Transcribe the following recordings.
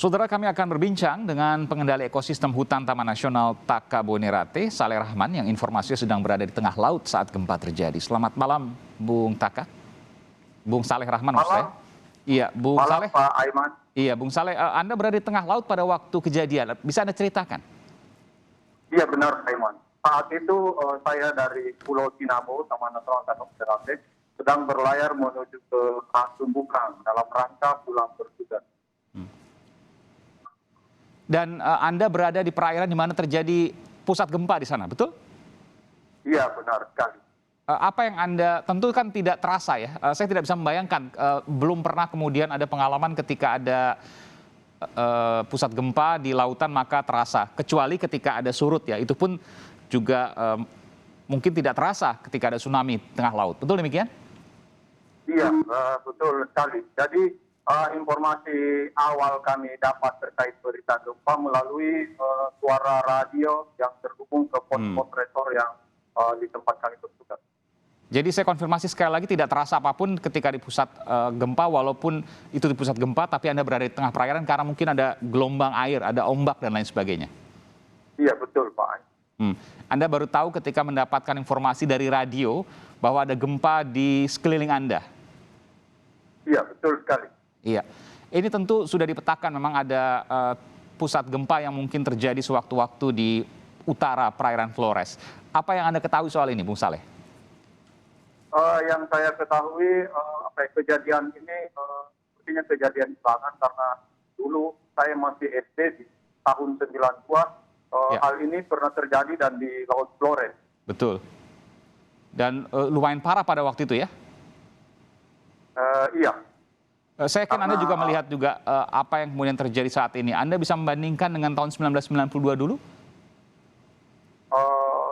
Saudara, kami akan berbincang dengan pengendali ekosistem hutan Taman Nasional Taka Bonerate, Saleh Rahman, yang informasinya sedang berada di tengah laut saat gempa terjadi. Selamat malam, Bung Taka. Bung Saleh Rahman, maksud saya. Iya, Bung Malam, Saleh. Pak Aiman. Iya, Bung Saleh, Anda berada di tengah laut pada waktu kejadian. Bisa Anda ceritakan? Iya benar, Pak Aiman. Saat itu saya dari Pulau Tinabo, Taman Nasional Taka Bonerate, sedang berlayar menuju ke Sumbukan dalam rangka pulang bertugas. Dan Anda berada di perairan di mana terjadi pusat gempa di sana, betul? Iya benar sekali. Apa yang Anda, tentu kan tidak terasa ya, saya tidak bisa membayangkan, belum pernah kemudian ada pengalaman ketika ada pusat gempa di lautan maka terasa, kecuali ketika ada surut ya, itu pun juga mungkin tidak terasa ketika ada tsunami tengah laut, betul demikian? Iya, betul sekali. Jadi informasi awal kami dapat terkait berita gempa melalui suara radio yang terhubung ke pos resor yang di tempat kami bertugas. Jadi saya konfirmasi sekali lagi, tidak terasa apapun ketika di pusat gempa, walaupun itu di pusat gempa, tapi Anda berada di tengah perairan karena mungkin ada gelombang air, ada ombak dan lain sebagainya. Iya betul, Pak. Anda baru tahu ketika mendapatkan informasi dari radio bahwa ada gempa di sekeliling Anda. Iya betul sekali. Iya, ini tentu sudah dipetakan, memang ada pusat gempa yang mungkin terjadi sewaktu-waktu di utara perairan Flores. Apa yang Anda ketahui soal ini, Bung Saleh? Yang saya ketahui kejadian ini sepertinya kejadian banget karena dulu saya masih SD di tahun 92. Hal ini pernah terjadi dan di Laut Flores. Betul. Dan lumayan parah pada waktu itu ya? Iya. Saya yakin Anda juga melihat juga apa yang kemudian terjadi saat ini. Anda bisa membandingkan dengan tahun 1992 dulu?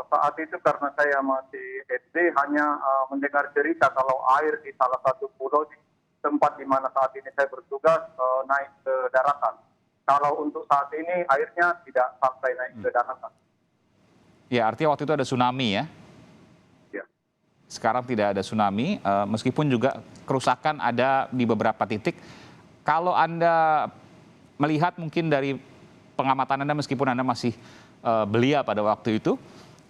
Saat itu karena saya masih SD hanya mendengar cerita kalau air di salah satu pulau di tempat di mana saat ini saya bertugas naik ke daratan. Kalau untuk saat ini airnya tidak sampai naik ke daratan. Ya, artinya waktu itu ada tsunami ya? Ya. Sekarang tidak ada tsunami, meskipun juga kerusakan ada di beberapa titik. Kalau Anda melihat mungkin dari pengamatan Anda, meskipun Anda masih belia pada waktu itu,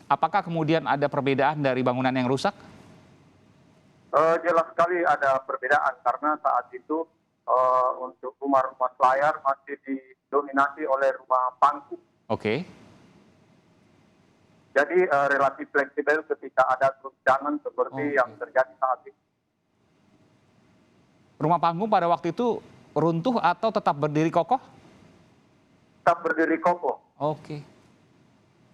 apakah kemudian ada perbedaan dari bangunan yang rusak? Jelas sekali ada perbedaan karena saat itu untuk rumah-rumah selayar masih didominasi oleh rumah panggung. Oke. Jadi relatif fleksibel ketika ada guncangan seperti yang terjadi saat ini. Rumah panggung pada waktu itu runtuh atau tetap berdiri kokoh? Tetap berdiri kokoh. Oke.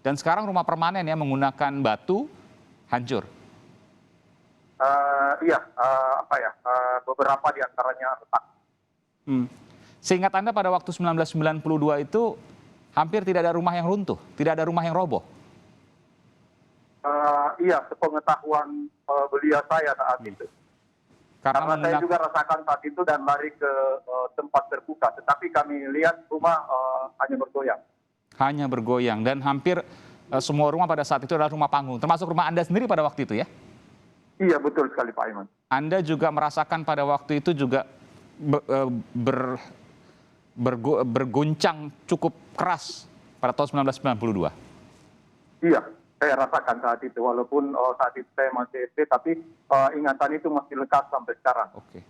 Dan sekarang rumah permanen ya, menggunakan batu, hancur? Iya, beberapa di antaranya retak. Seingat Anda pada waktu 1992 itu hampir tidak ada rumah yang runtuh, tidak ada rumah yang roboh? Iya, sepengetahuan belia saya saat itu. Karena saya juga rasakan saat itu dan lari ke tempat terbuka, tetapi kami lihat rumah hanya bergoyang. Hanya bergoyang, dan hampir semua rumah pada saat itu adalah rumah panggung, termasuk rumah Anda sendiri pada waktu itu ya? Iya betul sekali Pak Iman. Anda juga merasakan pada waktu itu juga berguncang cukup keras pada tahun 1992? Iya, saya rasakan saat itu, walaupun saat itu saya masih SD, tapi ingatan itu masih lekat sampai sekarang. Oke.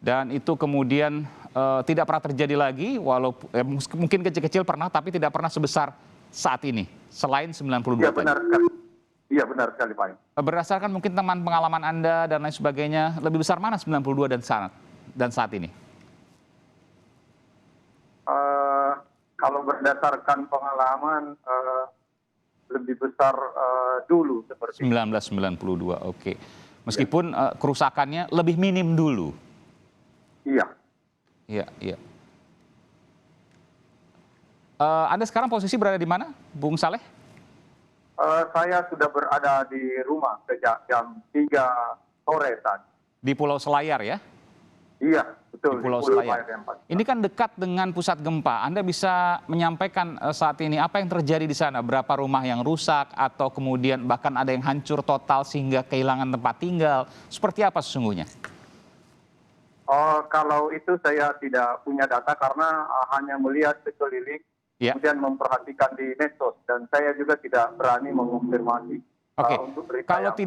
Dan itu kemudian tidak pernah terjadi lagi, walaupun mungkin kecil-kecil pernah, tapi tidak pernah sebesar saat ini, selain 92 Iya benar sekali. Iya benar sekali Pak. Berdasarkan mungkin teman pengalaman Anda dan lain sebagainya, lebih besar mana 92 dan saat ini? Kalau berdasarkan pengalaman lebih besar dulu seperti 1992, oke. Meskipun kerusakannya lebih minim dulu. Iya. Iya, iya. Anda sekarang posisi berada di mana, Bung Saleh? Saya sudah berada di rumah sejak jam 3 sore tadi. Di Pulau Selayar ya? Iya, betul. Di Pulau Selayar. Ini kan dekat dengan pusat gempa. Anda bisa menyampaikan saat ini apa yang terjadi di sana? Berapa rumah yang rusak atau kemudian bahkan ada yang hancur total sehingga kehilangan tempat tinggal? Seperti apa sesungguhnya? Kalau itu saya tidak punya data karena hanya melihat sekeliling, Ya. kemudian memperhatikan di medsos dan saya juga tidak berani mengonfirmasi Oke, untuk berita yang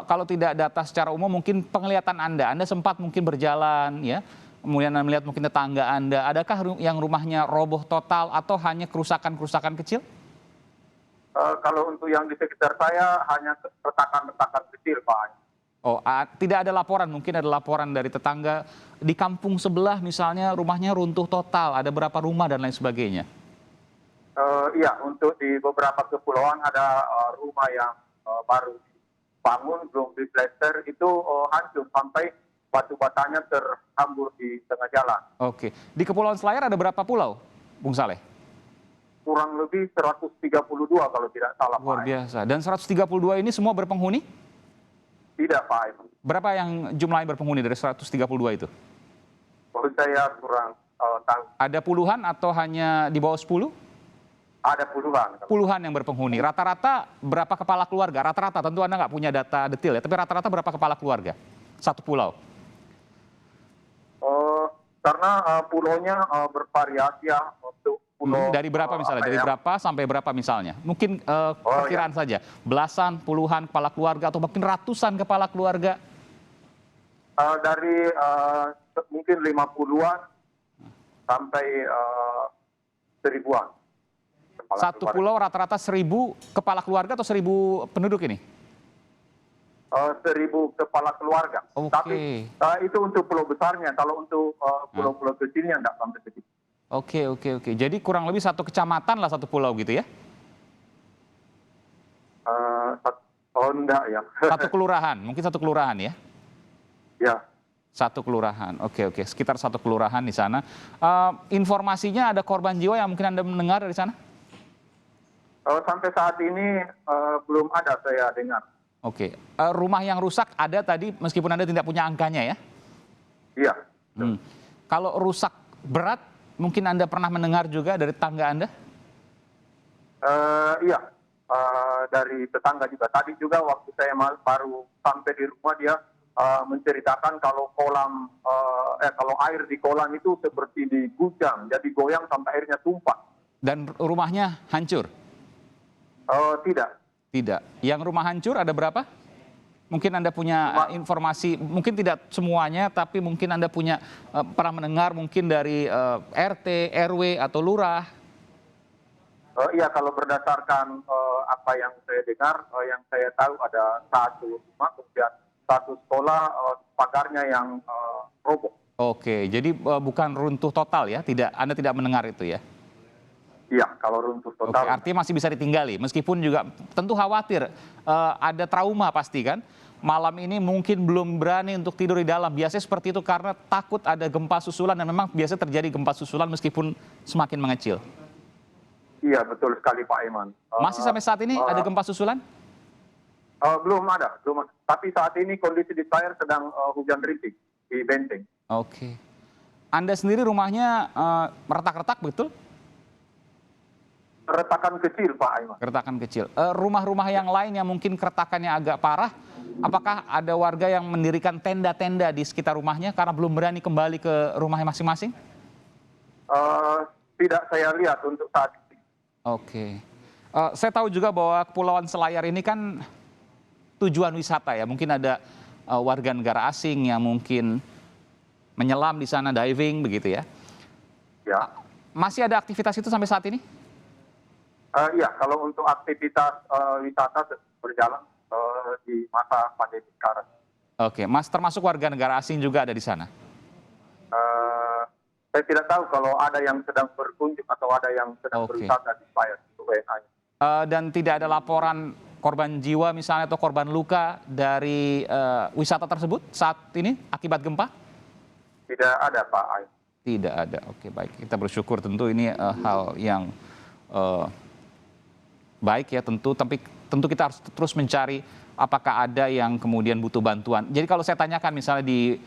kalau tidak data secara umum, mungkin penglihatan Anda sempat mungkin berjalan, ya, kemudian Anda melihat mungkin tetangga Anda, adakah yang rumahnya roboh total atau hanya kerusakan-kerusakan kecil? kalau untuk yang di sekitar saya hanya retakan-retakan kecil, Pak. Oh, tidak ada laporan, mungkin ada laporan dari tetangga di kampung sebelah misalnya rumahnya runtuh total, ada berapa rumah dan lain sebagainya. Iya, untuk di beberapa kepulauan ada rumah yang baru dibangun, belum diplester, itu hancur sampai batu batanya terhambur di tengah jalan. Oke, di Kepulauan Selayar ada berapa pulau, Bung Saleh? Kurang lebih 132 kalau tidak salah, Luar Pak. biasa. Dan 132 ini semua berpenghuni? Tidak, Pak. Berapa yang jumlahnya berpenghuni dari 132 itu? Kalau saya kurang tahu. Ada puluhan atau hanya di bawah 10? Ada puluhan. Puluhan yang berpenghuni. Rata-rata berapa kepala keluarga? Rata-rata, tentu Anda nggak punya data detail ya, tapi rata-rata berapa kepala keluarga? Satu pulau. Karena pulaunya bervariasi ya untuk pulau. Dari berapa misalnya? Dari berapa sampai berapa misalnya? Mungkin perkiraan saja. Belasan, puluhan kepala keluarga atau mungkin ratusan kepala keluarga? Dari mungkin 50-an sampai 1000-an. Satu pulau rata-rata 1.000 kepala keluarga atau 1.000 penduduk ini? 1.000 kepala keluarga. Oke. Tapi itu untuk pulau besarnya. Kalau untuk pulau-pulau kecilnya tidak sampai segitu. Oke. Jadi kurang lebih satu kecamatan lah satu pulau gitu ya? Enggak ya. Satu kelurahan, mungkin satu kelurahan ya? Ya. Satu kelurahan, oke. Sekitar satu kelurahan di sana. Informasinya ada korban jiwa yang mungkin Anda mendengar dari sana? Sampai saat ini belum ada saya dengar. Oke. Rumah yang rusak ada tadi meskipun Anda tidak punya angkanya ya? Iya. Kalau rusak berat, mungkin Anda pernah mendengar juga dari tetangga Anda? Iya. Dari tetangga juga. Tadi juga waktu saya baru sampai di rumah dia menceritakan kalau kalau air di kolam itu seperti digujang, jadi goyang sampai airnya tumpah. Dan rumahnya hancur? Tidak. Tidak. Yang rumah hancur ada berapa? Mungkin Anda punya informasi, mungkin tidak semuanya, tapi mungkin Anda punya pernah mendengar mungkin dari RT, RW atau lurah. Iya, kalau berdasarkan apa yang saya dengar, yang saya tahu ada satu rumah, kemudian satu sekolah pagarnya yang roboh. Oke, jadi bukan runtuh total ya? Anda tidak mendengar itu ya? Iya, kalau runtuh Oke, total. artinya masih bisa ditinggali, meskipun juga tentu khawatir, ada trauma pasti kan? Malam ini mungkin belum berani untuk tidur di dalam. Biasanya seperti itu karena takut ada gempa susulan dan memang biasa terjadi gempa susulan meskipun semakin mengecil. Iya, betul sekali Pak Iman. Masih sampai saat ini ada gempa susulan? Belum ada. Tapi saat ini kondisi di Selayar sedang hujan rintik di Benteng. Oke. Anda sendiri rumahnya retak-retak betul? Retakan kecil Pak Iman. Keretakan kecil. Rumah-rumah yang lain yang mungkin keretakannya agak parah, apakah ada warga yang mendirikan tenda-tenda di sekitar rumahnya karena belum berani kembali ke rumahnya masing-masing? Tidak saya lihat untuk saat ini. Oke. Saya tahu juga bahwa Kepulauan Selayar ini kan tujuan wisata ya. Mungkin ada warga negara asing yang mungkin menyelam di sana, diving begitu ya. Ya. Masih ada aktivitas itu sampai saat ini? Iya, kalau untuk aktivitas wisata berjalan di masa pandemi sekarang. Oke, Mas termasuk warga negara asing juga ada di sana? Saya tidak tahu kalau ada yang sedang berkunjung atau ada yang sedang berwisata di Selayar, itu WNA. Dan tidak ada laporan korban jiwa misalnya atau korban luka dari wisata tersebut saat ini akibat gempa? Tidak ada Pak Ain. Tidak ada, oke baik. Kita bersyukur tentu ini hal yang baik ya tentu, tapi tentu kita harus terus mencari apakah ada yang kemudian butuh bantuan. Jadi kalau saya tanyakan misalnya di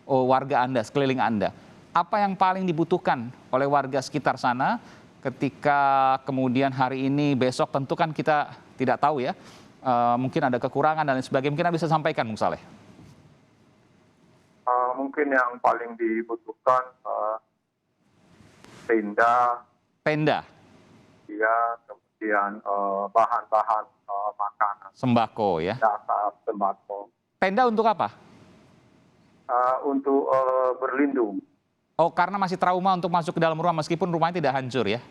warga Anda, sekeliling Anda, apa yang paling dibutuhkan oleh warga sekitar sana ketika kemudian hari ini, besok tentu kan kita tidak tahu ya, mungkin ada kekurangan dan lain sebagainya, mungkin Anda bisa sampaikan Bung Saleh. Mungkin yang paling dibutuhkan tenda, Tenda, ya, kemudian bahan-bahan makanan, sembako ya. dasar, sembako, Tenda untuk apa? untuk berlindung. Oh, karena masih trauma untuk masuk ke dalam rumah meskipun rumahnya tidak hancur ya.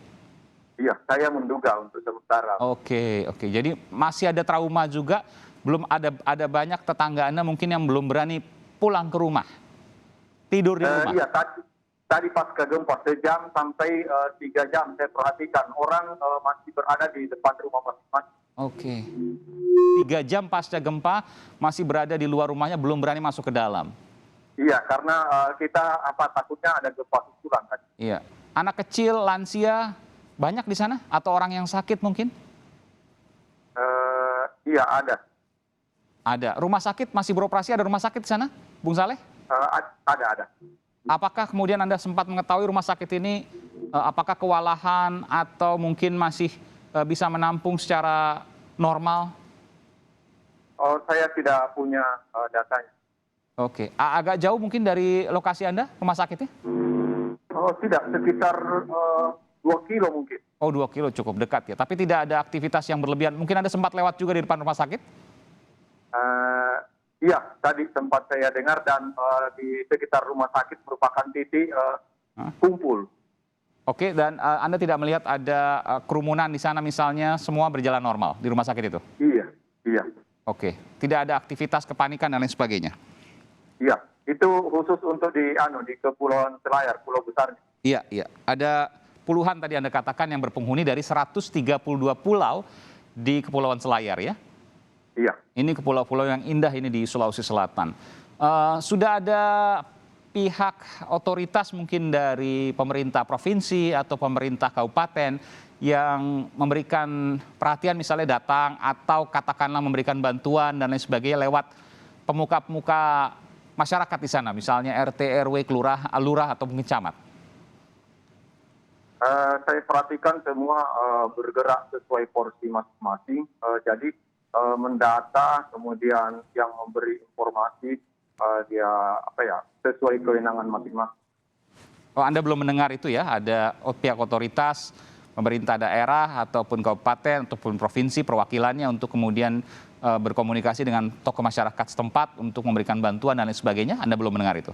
Iya, saya menduga untuk sementara. Oke, oke. Jadi masih ada trauma juga, belum ada banyak tetangga Anda mungkin yang belum berani pulang ke rumah. Tidur di rumah. Iya, tadi pas ke gempa sejam sampai 3 jam saya perhatikan orang masih berada di depan rumah masing-masing. Oke. 3 jam pasca gempa masih berada di luar rumahnya, belum berani masuk ke dalam. Iya, karena kita takutnya ada gempa susulan kan. Iya. Anak kecil, lansia, banyak di sana? Atau orang yang sakit mungkin? Iya, ada. Ada. Rumah sakit masih beroperasi, ada rumah sakit di sana, Bung Saleh? Ada. Apakah kemudian Anda sempat mengetahui rumah sakit ini, apakah kewalahan atau mungkin masih bisa menampung secara normal? Oh, saya tidak punya datanya. Oke. Agak jauh mungkin dari lokasi Anda, rumah sakitnya? Oh, tidak, sekitar 2 kilo mungkin. Oh, 2 kilo cukup dekat ya. Tapi tidak ada aktivitas yang berlebihan. Mungkin Anda sempat lewat juga di depan rumah sakit? Iya, tadi sempat saya dengar dan di sekitar rumah sakit merupakan titik kumpul. Oke, dan Anda tidak melihat ada kerumunan di sana misalnya, semua berjalan normal di rumah sakit itu? Iya. Oke, tidak ada aktivitas kepanikan dan lain sebagainya? Iya, itu khusus untuk di Kepulauan Selayar, pulau besarnya. Iya. Ada puluhan tadi Anda katakan yang berpenghuni dari 132 pulau di Kepulauan Selayar ya? Iya. Ini pulau-pulau yang indah ini di Sulawesi Selatan. Sudah ada pihak otoritas mungkin dari pemerintah provinsi atau pemerintah kabupaten yang memberikan perhatian misalnya datang atau katakanlah memberikan bantuan dan lain sebagainya lewat pemuka-pemuka masyarakat di sana, misalnya RT, RW, lurah atau mungkin camat? Saya perhatikan semua bergerak sesuai porsi masing-masing. Jadi mendata, kemudian yang memberi informasi dia sesuai kewenangan masing-masing. Oh, Anda belum mendengar itu ya? Ada pihak otoritas, pemerintah daerah ataupun kabupaten ataupun provinsi perwakilannya untuk kemudian berkomunikasi dengan tokoh masyarakat setempat untuk memberikan bantuan dan lain sebagainya? Anda belum mendengar itu?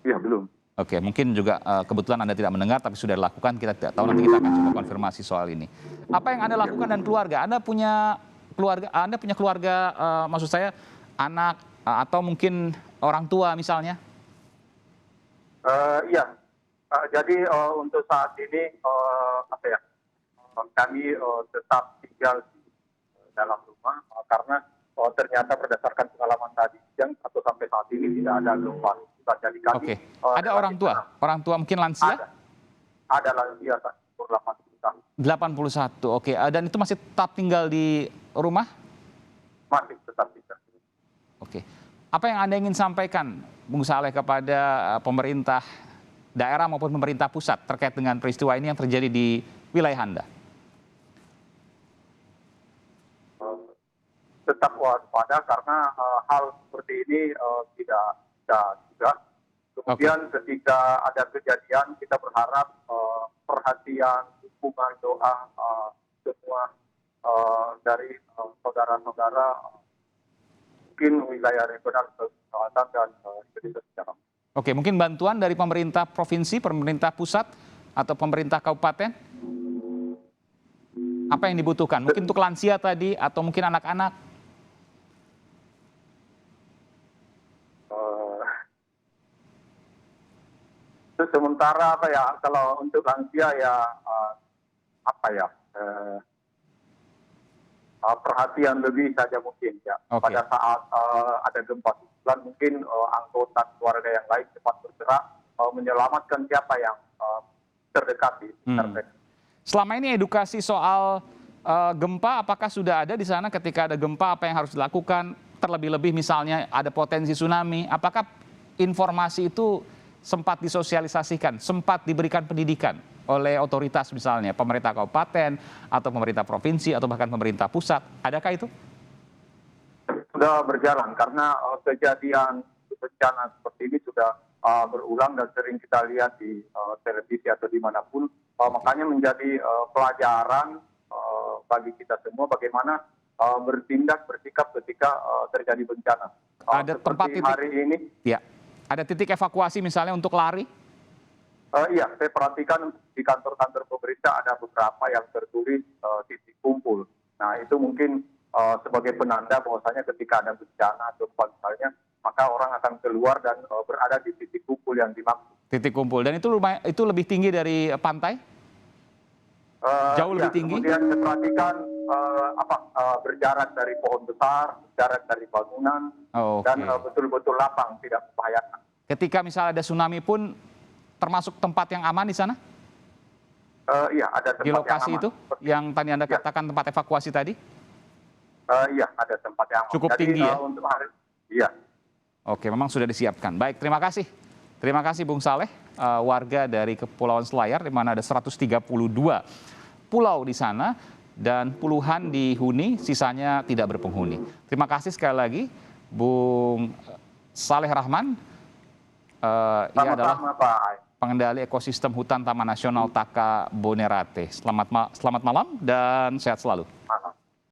Iya, belum. Oke, mungkin juga kebetulan Anda tidak mendengar tapi sudah dilakukan, kita tidak tahu, nanti kita akan coba konfirmasi soal ini. Apa yang Anda lakukan dan keluarga? Anda punya keluarga, maksud saya anak atau mungkin orang tua misalnya? Iya. Jadi untuk saat ini kami tetap tinggal di dalam rumah karena ternyata berdasarkan pengalaman tadi yang atau sampai saat ini tidak ada gempa. Jadi kami. Oke. Ada orang tua mungkin lansia? Ada lansia umur 80 tahun. 81, oke. Dan itu masih tetap tinggal di rumah? Masih tetap tinggal. Oke. Apa yang Anda ingin sampaikan, Bung Saleh, kepada pemerintah daerah maupun pemerintah pusat terkait dengan peristiwa ini yang terjadi di wilayah Anda? Tetap waspada karena hal seperti ini tidak juga. Kemudian ketika ada kejadian kita berharap perhatian, dukungan, doa semua dari saudara-saudara mungkin wilayah regional selatan dan Indonesia secara. Oke, mungkin bantuan dari pemerintah provinsi, pemerintah pusat, atau pemerintah kabupaten? Apa yang dibutuhkan? Mungkin untuk lansia tadi, atau mungkin anak-anak? Sementara kalau untuk lansia perhatian lebih saja mungkin ya. Okay. Pada saat ada gempa susulan mungkin anggota keluarga yang lain cepat bergerak menyelamatkan siapa yang terdekat di sekitar mereka. Selama ini edukasi soal gempa apakah sudah ada di sana ketika ada gempa, apa yang harus dilakukan? Terlebih-lebih misalnya ada potensi tsunami, apakah informasi itu sempat disosialisasikan, sempat diberikan pendidikan oleh otoritas misalnya pemerintah kabupaten atau pemerintah provinsi atau bahkan pemerintah pusat? Adakah itu? Sudah berjalan karena kejadian bencana seperti ini sudah berulang dan sering kita lihat di televisi atau dimanapun. Makanya menjadi pelajaran bagi kita semua bagaimana bertindak, bersikap ketika terjadi bencana. Ada tempat Seperti titik, hari ini, ya, ada titik evakuasi misalnya untuk lari? iya, saya perhatikan di kantor-kantor pemerintah ada beberapa yang tertulis titik kumpul. Nah, itu mungkin sebagai penanda bahwasanya ketika ada bencana atau misalnya, maka orang akan keluar dan berada di titik kumpul yang dimaksud. Titik kumpul. Dan itu itu lebih tinggi dari pantai? Jauh Iya, lebih tinggi? kemudian saya perhatikan berjarak dari pohon besar, berjarak dari bangunan, Oh, dan oke. betul-betul lapang, tidak membahayakan. Ketika misalnya ada tsunami pun termasuk tempat yang aman di sana? Iya, ada tempat Di yang lokasi aman. itu yang tadi Anda Ya. katakan tempat evakuasi tadi? Iya, ada tempat yang aman. Cukup Jadi, tinggi ya? untuk hari, iya. Oke, memang sudah disiapkan. Baik, terima kasih. Terima kasih Bung Saleh, warga dari Kepulauan Selayar, di mana ada 132 pulau di sana, dan puluhan dihuni, sisanya tidak berpenghuni. Terima kasih sekali lagi, Bung Saleh Rahman. Ia adalah Sama-sama, Pak. pengendali ekosistem hutan Taman Nasional Taka Bonerate. Selamat malam dan sehat selalu.